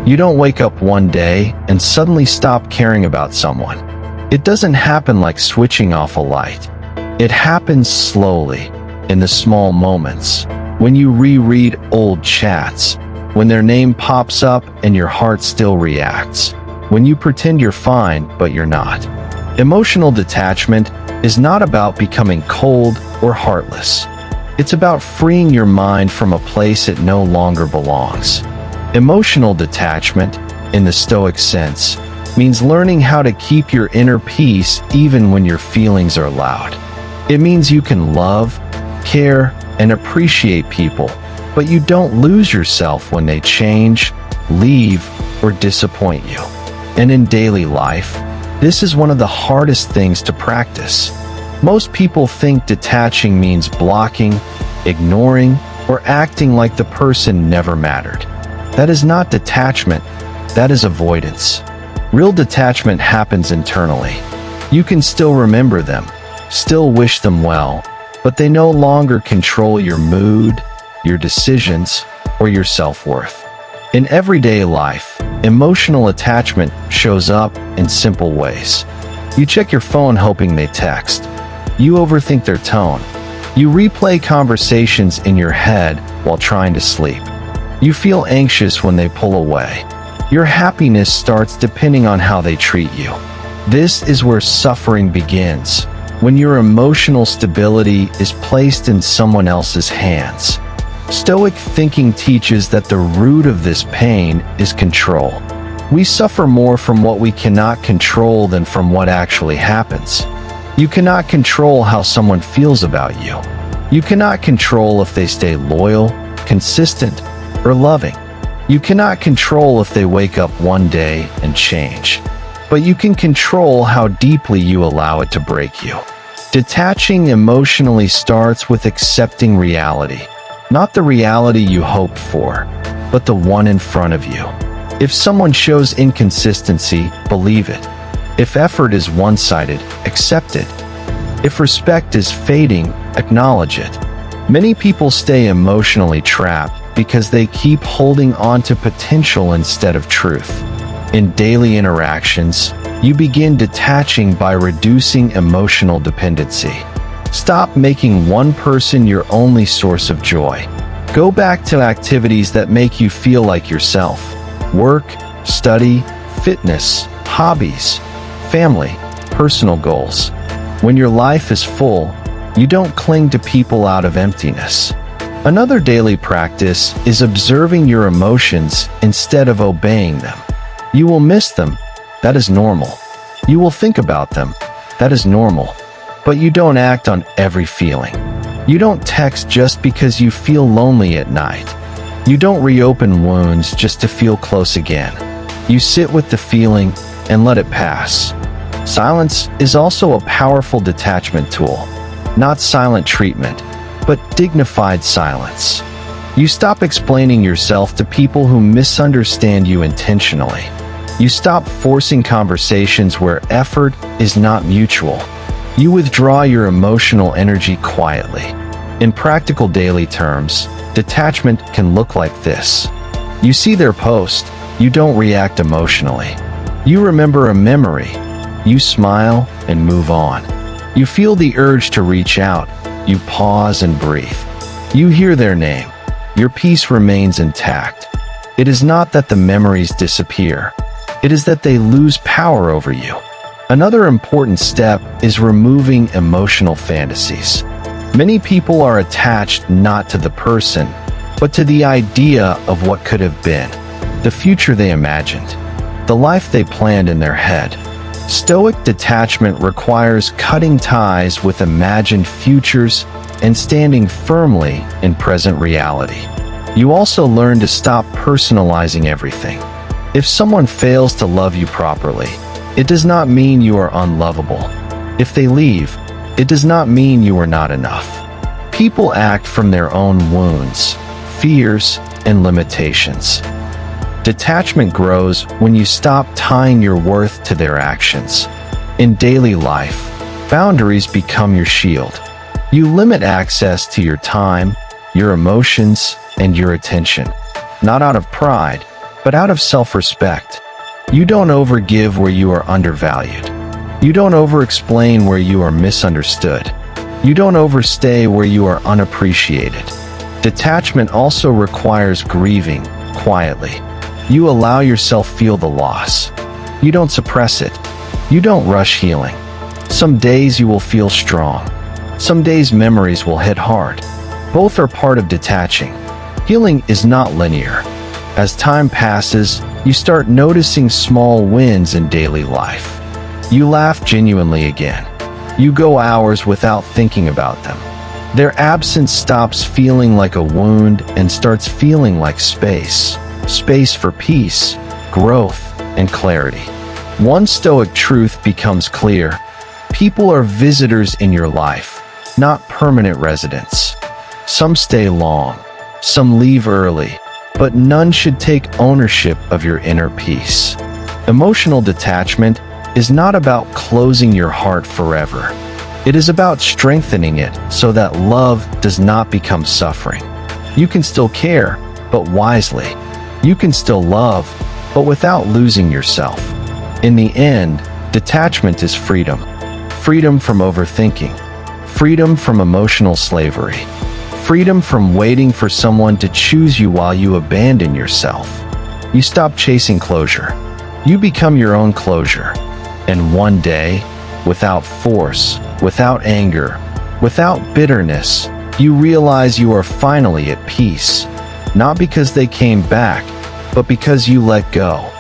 You don't wake up one day and suddenly stop caring about someone. It doesn't happen like switching off a light. It happens slowly, in the small moments, when you reread old chats, when their name pops up and your heart still reacts, when you pretend you're fine but you're not. Emotional detachment is not about becoming cold or heartless. It's about freeing your mind from a place it no longer belongs. Emotional detachment, in the Stoic sense, means learning how to keep your inner peace even when your feelings are loud. It means you can love, care, and appreciate people, but you don't lose yourself when they change, leave, or disappoint you. And in daily life, this is one of the hardest things to practice. Most people think detaching means blocking, ignoring, or acting like the person never mattered. That is not detachment, that is avoidance. Real detachment happens internally. You can still remember them, still wish them well, but they no longer control your mood, your decisions, or your self-worth. In everyday life, emotional attachment shows up in simple ways. You check your phone hoping they text. You overthink their tone. You replay conversations in your head while trying to sleep. You feel anxious when they pull away. Your happiness starts depending on how they treat you. This is where suffering begins, when your emotional stability is placed in someone else's hands. Stoic thinking teaches that the root of this pain is control. We suffer more from what we cannot control than from what actually happens. You cannot control how someone feels about you. You cannot control if they stay loyal, consistent, or loving. You cannot control if they wake up one day and change. But you can control how deeply you allow it to break you. Detaching emotionally starts with accepting reality. Not the reality you hoped for, but the one in front of you. If someone shows inconsistency, believe it. If effort is one-sided, accept it. If respect is fading, acknowledge it. Many people stay emotionally trapped because they keep holding on to potential instead of truth. In daily interactions, you begin detaching by reducing emotional dependency. Stop making one person your only source of joy. Go back to activities that make you feel like yourself. Work, study, fitness, hobbies, family, personal goals. When your life is full, you don't cling to people out of emptiness. Another daily practice is observing your emotions instead of obeying them. You will miss them. That is normal. You will think about them. That is normal. But you don't act on every feeling. You don't text just because you feel lonely at night. You don't reopen wounds just to feel close again. You sit with the feeling and let it pass. Silence is also a powerful detachment tool. Not silent treatment, but dignified silence. You stop explaining yourself to people who misunderstand you intentionally. You stop forcing conversations where effort is not mutual. You withdraw your emotional energy quietly. In practical daily terms, detachment can look like this. You see their post, you don't react emotionally. You remember a memory, you smile and move on. You feel the urge to reach out, you pause and breathe. You hear their name, your peace remains intact. It is not that the memories disappear, it is that they lose power over you. Another important step is removing emotional fantasies. Many people are attached not to the person, but to the idea of what could have been, the future they imagined, the life they planned in their head. Stoic detachment requires cutting ties with imagined futures and standing firmly in present reality. You also learn to stop personalizing everything. If someone fails to love you properly, it does not mean you are unlovable. If they leave, it does not mean you are not enough. People act from their own wounds, fears, and limitations. Detachment grows when you stop tying your worth to their actions. In daily life, boundaries become your shield. You limit access to your time, your emotions, and your attention. Not out of pride, but out of self-respect. You don't overgive where you are undervalued. You don't over-explain where you are misunderstood. You don't overstay where you are unappreciated. Detachment also requires grieving quietly. You allow yourself feel the loss. You don't suppress it. You don't rush healing. Some days you will feel strong. Some days memories will hit hard. Both are part of detaching. Healing is not linear. As time passes, you start noticing small wins in daily life. You laugh genuinely again. You go hours without thinking about them. Their absence stops feeling like a wound and starts feeling like space. Space for peace, growth, and clarity. One Stoic truth becomes clear. People are visitors in your life, not permanent residents. Some stay long, some leave early, but none should take ownership of your inner peace. Emotional detachment is not about closing your heart forever. It is about strengthening it so that love does not become suffering. You can still care, but wisely. You can still love, but without losing yourself. In the end, detachment is freedom. Freedom from overthinking. Freedom from emotional slavery. Freedom from waiting for someone to choose you while you abandon yourself. You stop chasing closure. You become your own closure. And one day, without force, without anger, without bitterness, you realize you are finally at peace. Not because they came back, but because you let go.